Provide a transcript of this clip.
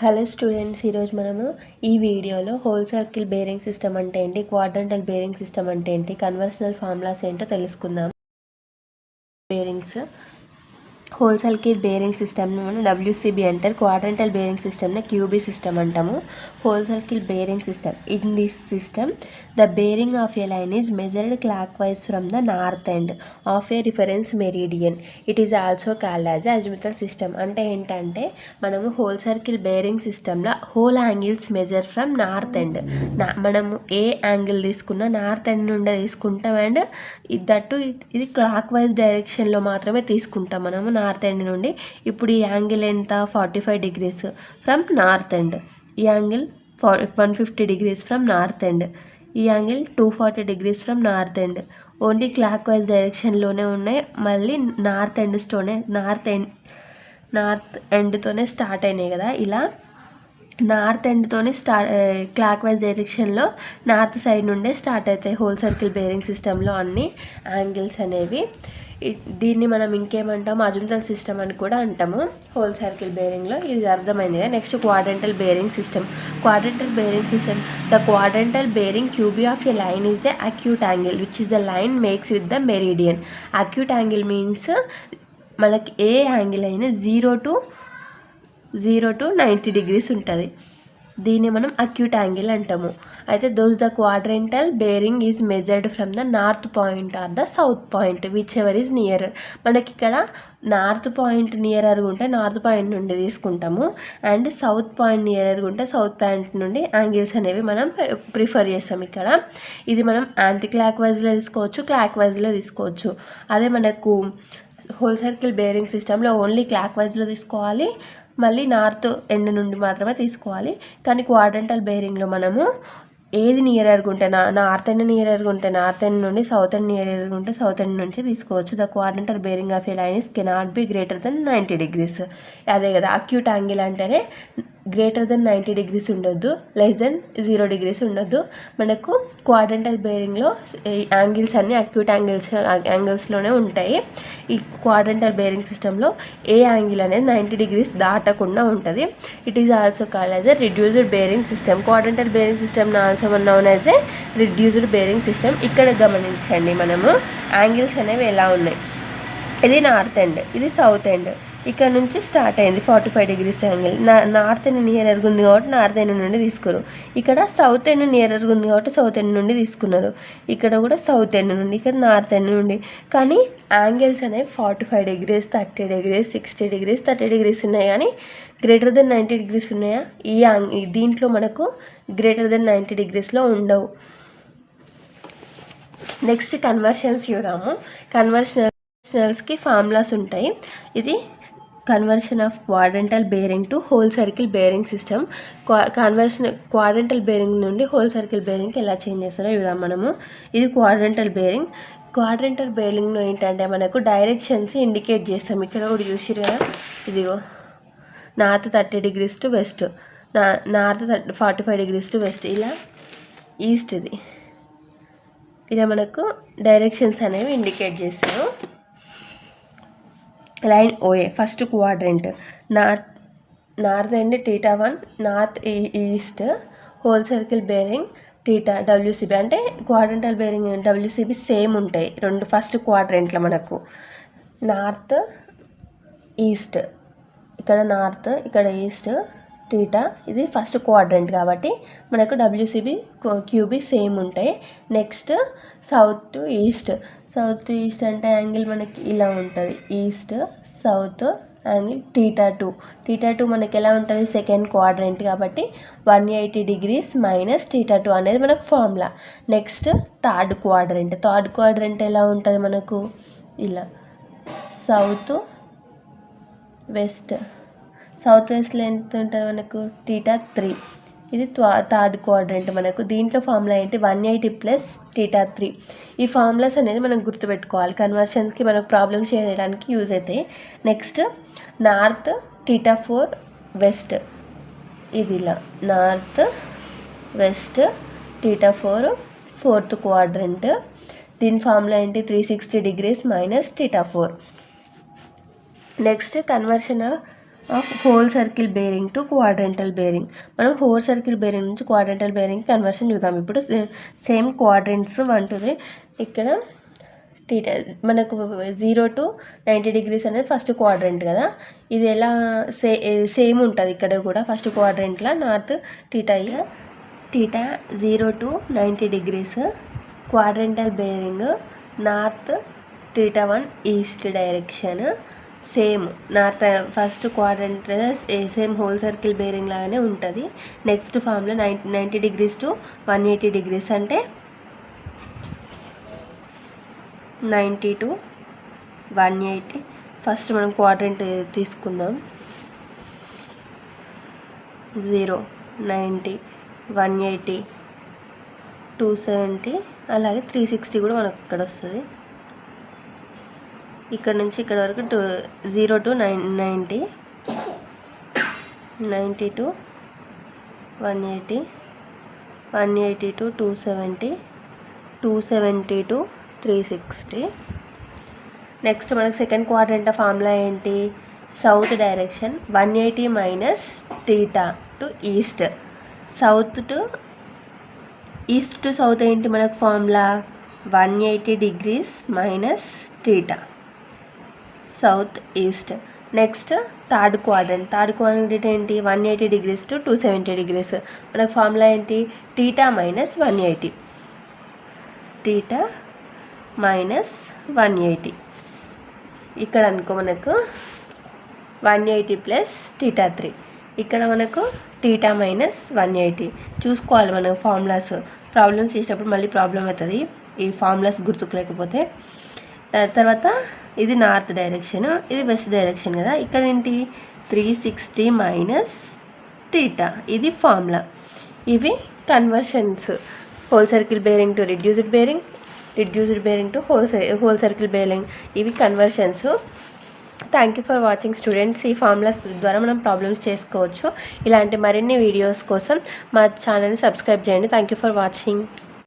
Hello students, ఈరోజు మనము ఈ వీడియోలో హోల్ సర్కిల్ బేరింగ్ సిస్టమ్ అంటే ఏంటి, క్వాడ్రంటల్ బేరింగ్ సిస్టమ్ అంటే ఏంటి, కన్వర్షనల్ ఫార్ములాస్ ఏంటో తెలుసుకుందాం. బేరింగ్స్ హోల్ సర్కిల్ బేరింగ్ సిస్టమ్ని మనం డబ్ల్యూసీబీ అంటారు. క్వాడ్రంటల్ బేరింగ్ సిస్టమ్ని క్యూబీ సిస్టమ్ అంటాము. Whole circle bearing system, in this system the bearing of A line is measured clock wise from the north end of A reference meridian. It is also called as azimuthal system. అంటే ఏంటంటే మనము whole circle bearing సిస్టంలో whole angles measure from north end. మనము ఏ angle తీసుకున్నా north end నుండి తీసుకుంటాం, and that ఇది clock wise డైరెక్షన్లో మాత్రమే తీసుకుంటాం మనము నార్త్ ఎండ్ నుండి. ఇప్పుడు ఈ యాంగిల్ ఎంత, 45 degrees ఫ్రమ్ నార్త్ ఎండ్. ఈ angle 150 degrees from north end. ఈ angle 240 degrees from north end. Only clockwise డైరెక్షన్లోనే ఉన్నాయి. మళ్ళీ నార్త్ ఎండ్తోనే స్టార్ట్ అయినాయి కదా. ఇలా నార్త్ ఎండ్తోనే క్లాక్ వైజ్ డైరెక్షన్లో నార్త్ సైడ్ నుండే స్టార్ట్ అవుతాయి హోల్ సర్కిల్ బేరింగ్ సిస్టంలో అన్ని యాంగిల్స్ అనేవి. దీన్ని మనం ఇంకేమంటాం, అజిముతల్ సిస్టమ్ అని కూడా అంటాము హోల్ సర్కిల్ బేరింగ్లో. ఇది అర్థమైంది. Next quadrantal bearing system. Quadrantal bearing system, the quadrantal bearing QB of a line is the acute angle which is the line makes with the meridian. Acute angle means మనకి ఏ angle అయినా 0 to 90 degrees ఉంటుంది. దీన్ని మనం acute angle అంటాము. అయితే though the quadrantal bearing is measured from the north point or the south point whichever is nearer. మనకి ఇక్కడ నార్త్ పాయింట్ నియరర్గా ఉంటే నార్త్ పాయింట్ నుండి తీసుకుంటాము, అండ్ సౌత్ పాయింట్ నియరర్గా ఉంటే సౌత్ పాయింట్ నుండి యాంగిల్స్ అనేవి మనం ప్రిఫర్ చేస్తాం. ఇక్కడ ఇది మనం యాంటీ క్లాక్ వైజ్లో తీసుకోవచ్చు, క్లాక్ వైజ్లో తీసుకోవచ్చు. అదే మనకు హోల్ సర్కిల్ బేరింగ్ సిస్టంలో ఓన్లీ క్లాక్ వైజ్లో తీసుకోవాలి, మళ్ళీ నార్త్ ఎండ్ నుండి మాత్రమే తీసుకోవాలి. కానీ క్వాడ్రంటల్ బేరింగ్లో మనము ఏది నియరర్గా ఉంటే నార్త్ ఎండ్ నియరర్గా ఉంటే నార్త్ ఎండ్ నుండి, సౌత్ ఎండ్ నియరర్గా ఉంటే సౌత్ ఎండ్ నుంచి తీసుకోవచ్చు. The quadrantal bearing of A line is cannot be greater than 90 degrees. అదే కదా అక్యూట్ యాంగిల్ అంటేనే గ్రేటర్ దెన్ 90 degrees ఉండొద్దు, లెస్ దెన్ 0 degrees ఉండొద్దు. మనకు క్వాడ్రంటల్ బేరింగ్లో యాంగిల్స్ అన్నీ అక్యూట్ యాంగిల్స్లోనే ఉంటాయి. ఈ క్వాడ్రంటల్ బేరింగ్ సిస్టంలో ఏ యాంగిల్ అనేది 90 degrees దాటకుండా ఉంటుంది. It is also called as a reduced bearing system. Quadrantal bearing system also known as a reduced bearing system. ఇక్కడ గమనించండి, మనము యాంగిల్స్ అనేవి ఎలా ఉన్నాయి. ఇది నార్త్ ఎండ్, ఇది సౌత్ ఎండ్. ఇక్కడ నుంచి స్టార్ట్ అయింది 45 degrees యాంగిల్. నార్త్ ఎండ్ నియరర్గా ఉంది కాబట్టి నార్త్ ఎండ్ నుండి తీసుకున్నారు. ఇక్కడ సౌత్ ఎండ్ నియరర్గా ఉంది కాబట్టి సౌత్ ఎండ్ నుండి తీసుకున్నారు. ఇక్కడ కూడా సౌత్ ఎండ్ నుండి, ఇక్కడ నార్త్ ఎండ్ నుండి. కానీ యాంగిల్స్ అనేవి 45 degrees, 30 degrees, 60 degrees, 30 degrees ఉన్నాయి. కానీ గ్రేటర్ దెన్ 90 degrees ఉన్నాయా? దీంట్లో మనకు గ్రేటర్ దెన్ 90 degreesలో ఉండవు. నెక్స్ట్ కన్వర్షన్స్ చూద్దాము. కన్వర్షనల్స్కి ఫార్ములాస్ ఉంటాయి. ఇది conversion of క్వాడ్రంటల్ bearing to whole circle bearing system. Quadrantal bearing నుండి హోల్ సర్కిల్ బేరింగ్కి ఎలా చేంజ్ చేస్తారో చూద్దాం మనము. ఇది క్వాడ్రంటల్ బేరింగ్. క్వాడ్రంటల్ బేరింగ్లో ఏంటంటే మనకు డైరెక్షన్స్ ఇండికేట్ చేస్తాం. ఇక్కడ కూడా చూసిరు కదా, ఇదిగో north 30 degrees to west, north 45 degrees to west, ఇలా ఈస్ట్. ఇది ఇలా మనకు డైరెక్షన్స్ అనేవి ఇండికేట్ చేస్తారు. Line OA first quadrant, north end θ1, north east, whole circle bearing θ WCB. అంటే క్వాడ్రంటల్ బేరింగ్ డబ్ల్యూసీబీ సేమ్ ఉంటాయి రెండు ఫస్ట్ క్వాడ్రంట్లో. మనకు నార్త్ ఈస్ట్, ఇక్కడ నార్త్, ఇక్కడ ఈస్ట్, θ. ఇది ఫస్ట్ క్వాడ్రంట్ కాబట్టి మనకు డబ్ల్యూసీబీ క్యూబీ సేమ్ ఉంటాయి. Next south to east. South to east అంటే యాంగిల్ మనకి ఇలా ఉంటుంది, ఈస్ట్ సౌత్ యాంగిల్ θ2 మనకి ఎలా ఉంటుంది, సెకండ్ క్వాడ్రంట్ కాబట్టి 180 degrees మైనస్ θ2 అనేది మనకు ఫార్ములా. నెక్స్ట్ థర్డ్ క్వాడ్రంట్ ఎలా ఉంటుంది మనకు, ఇలా సౌత్ వెస్ట్లో ఎంత ఉంటుంది మనకు, θ3. ఇది థర్డ్ క్వాడ్రంట్. మనకు దీంట్లో ఫార్ములా ఏంటి, 180 ప్లస్ θ3. ఈ ఫార్ములాస్ అనేది మనం గుర్తుపెట్టుకోవాలి. కన్వర్షన్స్కి మనకు ప్రాబ్లమ్స్ చేయడానికి యూజ్ అవుతాయి. నెక్స్ట్ నార్త్ θ4 వెస్ట్, ఇది ఇలా నార్త్ వెస్ట్ θ4 ఫోర్త్ క్వాడ్రంట్. దీని ఫార్ములా ఏంటి, 360 degrees minus θ4. Next conversion of whole circle bearing to quadrantal bearing. మనం హోల్ సర్కిల్ బేరింగ్ నుంచి క్వాడ్రంటల్ బేరింగ్ కన్వర్షన్ చూద్దాం. ఇప్పుడు సేమ్ క్వాడ్రంట్స్ 1 to 3. ఇక్కడ టీటా మనకు 0 to 90 degrees అనేది ఫస్ట్ క్వాడ్రంట్ కదా. ఇది ఎలా సేమ్ ఉంటుంది ఇక్కడ కూడా. ఫస్ట్ క్వాడ్రంట్లో north theta 0 to 90 degrees quadrantal bearing north theta 1 east direction. Same north first quadrant same whole circle bearing లాగానే ఉంటుంది. నెక్స్ట్ ఫామ్లో 90 degrees to 180 degrees అంటే 90 to 180. ఫస్ట్ మనం క్వాడ్రంట్ తీసుకుందాం. 0, 90, 180, 270, అలాగే 360 కూడా మనకు ఇక్కడ వస్తుంది. ఇక్కడ నుంచి ఇక్కడ వరకు 0 to 90, 90 to 180, 180 to 270, 270 to 360. Next మనకు సెకండ్ క్వాడ్రంట్ ఫార్ములా ఏంటి? South direction 180 minus theta to east. East to south ఏంటి మనకు formula? 180 degrees minus theta, south east. Next third quadrant ఏంటి? 180 degrees to 270 degrees. మనకు ఫార్ములా ఏంటి? Theta minus 180, theta minus 180. ఇక్కడ అనుకో మనకు 180 ప్లస్ టీటా 3. ఇక్కడ మనకు టీటా మైనస్ 180. చూసుకోవాలి మనకు ఫార్ములాస్. ప్రాబ్లమ్స్ చేసేటప్పుడు మళ్ళీ ప్రాబ్లం అవుతుంది ఈ ఫార్ములాస్ గుర్తుకు లేకపోతే. తర్వాత ఇది నార్త్ డైరెక్షన్, ఇది వెస్ట్ డైరెక్షన్ కదా. ఇక్కడ ఏంటి? 360 మైనస్ టీటా. ఇది ఫార్ములా. ఇవి conversions. Whole circle bearing to reduced bearing, reduced bearing to whole circle bearing. ఇవి conversions. Thank you for watching students. ఈ ఫార్ములాస్ ద్వారా మనం ప్రాబ్లమ్స్ చేసుకోవచ్చు. ఇలాంటి మరిన్ని వీడియోస్ కోసం మా ఛానల్ని సబ్స్క్రైబ్ చేయండి. Thank you for watching.